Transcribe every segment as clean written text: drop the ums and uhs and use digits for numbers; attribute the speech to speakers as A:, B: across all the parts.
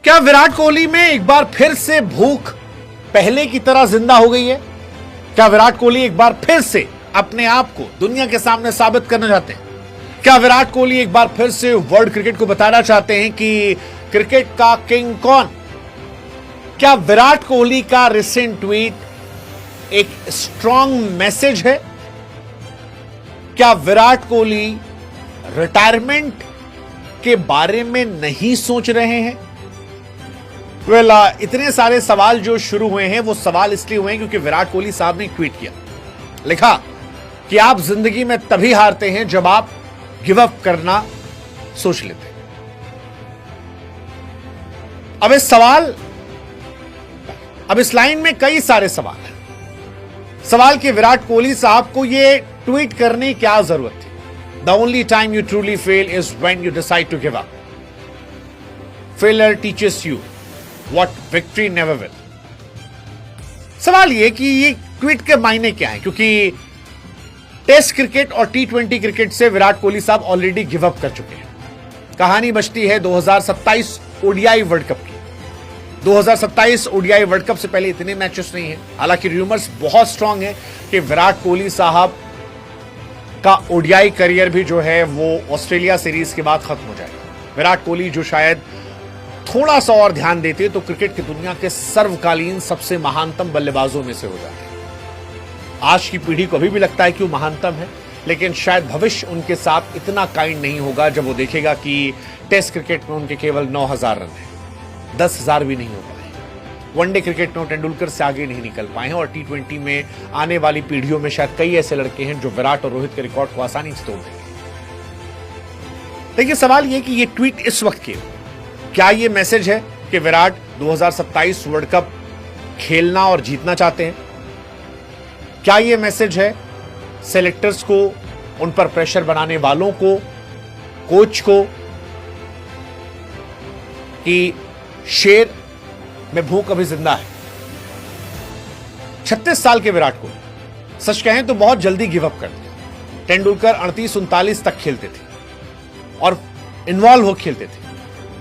A: क्या विराट कोहली में एक बार फिर से भूख पहले की तरह जिंदा हो गई है? क्या विराट कोहली एक बार फिर से अपने आप को दुनिया के सामने साबित करना चाहते हैं? क्या विराट कोहली एक बार फिर से वर्ल्ड क्रिकेट को बताना चाहते हैं कि क्रिकेट का किंग कौन? क्या विराट कोहली का रिसेंट ट्वीट एक स्ट्रॉन्ग मैसेज है? क्या विराट कोहली रिटायरमेंट के बारे में नहीं सोच रहे हैं? इतने सारे सवाल जो शुरू हुए हैं वो सवाल इसलिए हुए हैं क्योंकि विराट कोहली साहब ने ट्वीट किया, लिखा कि आप जिंदगी में तभी हारते हैं जब आप गिव अप करना सोच लेते हैं। अब इस लाइन में कई सारे सवाल हैं। सवाल कि विराट कोहली साहब को यह ट्वीट करने की क्या जरूरत थी? The only time you truly fail is when you decide to give up. Failure teaches you what victory never will. सवाल यह कि ये ट्वीट के मायने क्या है, क्योंकि टेस्ट क्रिकेट और टी20 क्रिकेट से विराट कोहली साहब ऑलरेडी गिव अप कर चुके हैं। कहानी बचती है 2027 ओडीआई वर्ल्ड कप की। 2027 ओडीआई वर्ल्ड कप से पहले इतने मैचेस नहीं है। हालांकि रूमर्स बहुत स्ट्रांग है कि विराट कोहली साहब का ओडीआई करियर भी जो है वो ऑस्ट्रेलिया सीरीज के बाद खत्म हो जाएगा। विराट कोहली जो शायद थोड़ा सा और ध्यान देते तो क्रिकेट की दुनिया के सर्वकालीन सबसे महानतम बल्लेबाजों में से हो जाते। आज की पीढ़ी को अभी भी लगता है कि वो महानतम है, लेकिन शायद भविष्य उनके साथ इतना काइंड नहीं होगा जब वो देखेगा कि टेस्ट क्रिकेट में उनके केवल 9,000 रन हैं, 10,000 भी नहीं हो पाए। वनडे क्रिकेट में वो तेंदुलकर से आगे नहीं निकल पाए हैं और टी20 में आने वाली पीढ़ियों में शायद कई ऐसे लड़के हैं जो विराट और रोहित के रिकॉर्ड को आसानी से तोड़ देंगे। लेकिन सवाल यह कि ये ट्वीट इस वक्त के क्या ये मैसेज है कि विराट 2027 वर्ल्ड कप खेलना और जीतना चाहते हैं? क्या ये मैसेज है सेलेक्टर्स को, उन पर प्रेशर बनाने वालों को, कोच को, कि शेर में भूख अभी जिंदा है? 36 साल के विराट कोहली सच कहें तो बहुत जल्दी गिव अप कर दिया। तेंदुलकर 38-39 तक खेलते थे और इन्वॉल्व हो खेलते थे।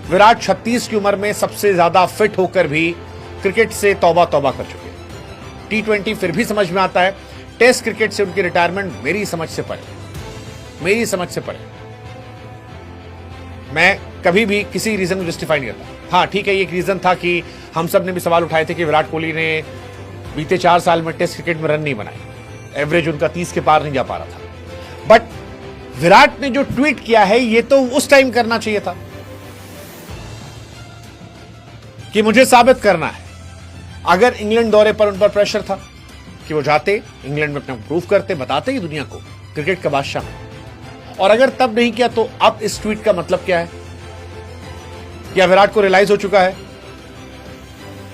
A: विराट 36 की उम्र में सबसे ज्यादा फिट होकर भी क्रिकेट से तौबा तौबा कर चुके हैं। टी20 फिर भी समझ में आता है, टेस्ट क्रिकेट से उनकी रिटायरमेंट मेरी समझ से परे। मैं कभी भी किसी रीजन को जस्टिफाई नहीं करता। हाँ ठीक है, एक रीजन था कि हम सब ने भी सवाल उठाए थे कि विराट कोहली ने बीते 4 साल में टेस्ट क्रिकेट में रन नहीं बनाए, एवरेज उनका 30 के पार नहीं जा पा रहा था। बट विराट ने जो ट्वीट किया है ये तो उस टाइम करना चाहिए था कि मुझे साबित करना है। अगर इंग्लैंड दौरे पर उन पर प्रेशर था कि वो जाते, इंग्लैंड में अपना प्रूव करते, बताते ही दुनिया को क्रिकेट का बादशाह है। और अगर तब नहीं किया तो अब इस ट्वीट का मतलब क्या है? क्या विराट को रियलाइज हो चुका है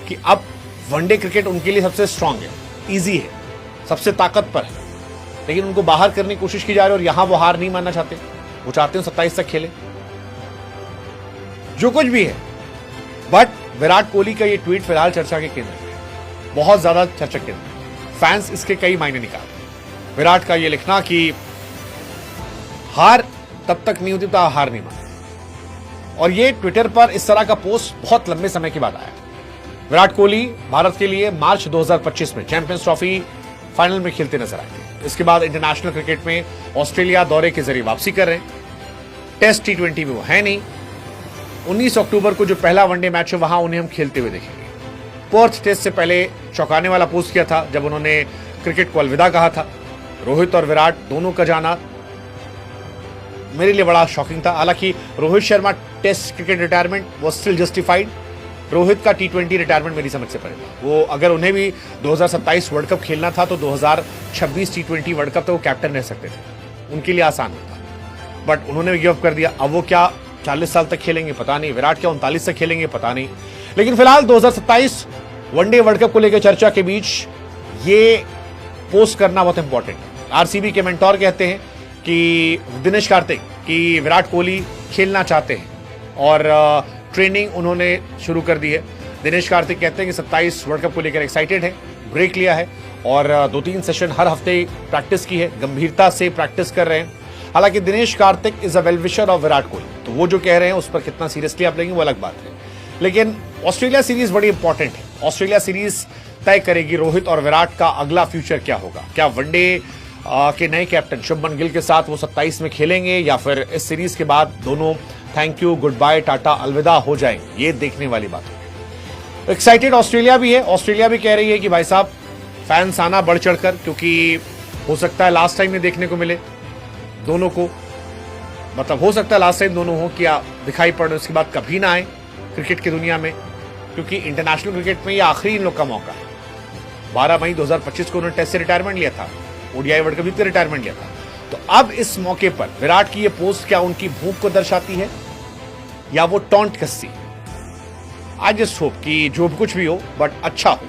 A: कि अब वनडे क्रिकेट उनके लिए सबसे स्ट्रांग है, इजी है, सबसे ताकतवर है, लेकिन उनको बाहर करने की कोशिश की जा रही है और यहां वो हार नहीं मानना चाहते। वो चाहते हैं 27 तक खेले, जो कुछ भी है। बट विराट कोहली का ये ट्वीट फिलहाल चर्चा के केंद्र में है, बहुत ज्यादा चर्चा के केंद्र में। फैंस इसके कई मायने निकालते। विराट का ये लिखना कि हार तब तक नहीं होती तो हार नहीं मानते, और ये ट्विटर पर इस तरह का पोस्ट बहुत लंबे समय के बाद आया। विराट कोहली भारत के लिए मार्च 2025 में चैंपियंस ट्रॉफी फाइनल में खेलते नजर आए थे। इसके बाद इंटरनेशनल क्रिकेट में ऑस्ट्रेलिया दौरे के जरिए वापसी कर रहे हैं। टेस्ट टी20 में वो है नहीं। 19 अक्टूबर को जो पहला वनडे मैच है वहां उन्हें हम खेलते हुए देखेंगे। पर्थ टेस्ट से पहले चौंकाने वाला पोस्ट किया था जब उन्होंने क्रिकेट को अलविदा कहा था। रोहित और विराट दोनों का जाना मेरे लिए बड़ा शॉकिंग था। हालांकि Rohit Sharma test cricket retirement वो स्टिल जस्टिफाइड। रोहित का टी20 रिटायरमेंट मेरी समझ से परे था। वो अगर उन्हें भी 2027 वर्ल्ड कप खेलना था तो 2026 टी20 वर्ल्ड कप तो वो कैप्टन रह सकते थे, उनके लिए आसान होता। बट उन्होंने गिव अप कर दिया। अब वो क्या 40 साल तक खेलेंगे पता नहीं, विराट क्या 39 तक खेलेंगे पता नहीं। लेकिन फिलहाल 2027 वनडे वर्ल्ड कप को लेकर चर्चा के बीच ये पोस्ट करना बहुत इंपॉर्टेंट है। आरसीबी के मेंटोर कहते हैं कि दिनेश कार्तिक कि विराट कोहली खेलना चाहते हैं और ट्रेनिंग उन्होंने शुरू कर दी है। दिनेश कार्तिक कहते हैं कि 27 वर्ल्ड कप को लेकर एक्साइटेड है, ब्रेक लिया है और 2-3 सेशन हर हफ्ते प्रैक्टिस की है, गंभीरता से प्रैक्टिस कर रहे हैं। हालांकि Dinesh Karthik is a well wisher of Virat Kohli, तो वो जो कह रहे हैं उस पर कितना सीरियसली आप लेंगे वो अलग बात है। लेकिन ऑस्ट्रेलिया सीरीज बड़ी इंपॉर्टेंट है। ऑस्ट्रेलिया सीरीज तय करेगी रोहित और विराट का अगला फ्यूचर क्या होगा। क्या वनडे के नए कैप्टन शुभमन गिल के साथ वो 27 में खेलेंगे या फिर इस सीरीज के बाद दोनों thank you good bye tata अलविदा हो जाएंगे, ये देखने वाली बात है। एक्साइटेड ऑस्ट्रेलिया भी है। ऑस्ट्रेलिया भी कह रही है कि भाई साहब फैंस आना बढ़ चढ़कर, क्योंकि हो सकता है लास्ट टाइम में देखने को मिले दोनों को, मतलब हो सकता है लास्ट टाइम दोनों हो क्या दिखाई पड़े, उसके बाद कभी ना आए क्रिकेट की दुनिया में, क्योंकि इंटरनेशनल क्रिकेट में ये आखिरी इन लोग का मौका है। 12 मई 2025 को उन्होंने टेस्ट से रिटायरमेंट लिया था, ओडीआई वर्ल्ड कप से रिटायरमेंट लिया था। तो अब इस मौके पर विराट की ये पोस्ट क्या उनकी भूख को दर्शाती है या वो टॉन्ट कस्सी? आई जस्ट होप कि जो कुछ भी हो बट अच्छा हो।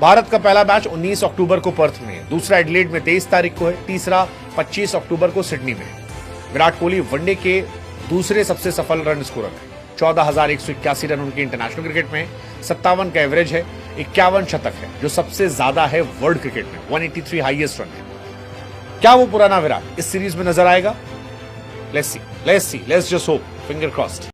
A: भारत का पहला मैच 19 अक्टूबर को पर्थ में है, दूसरा एडिलेड में 23 तारीख को है, तीसरा 25 अक्टूबर को सिडनी में है। विराट कोहली वनडे के दूसरे सबसे सफल रन स्कोरर है। 14,181 रन उनके इंटरनेशनल क्रिकेट में, 57 का एवरेज है, 51 शतक है जो सबसे ज्यादा है वर्ल्ड क्रिकेट में, 183 हाईएस्ट रन है। क्या वो पुराना विराट इस सीरीज में नजर आएगा? Let's see, let's just hope, finger crossed.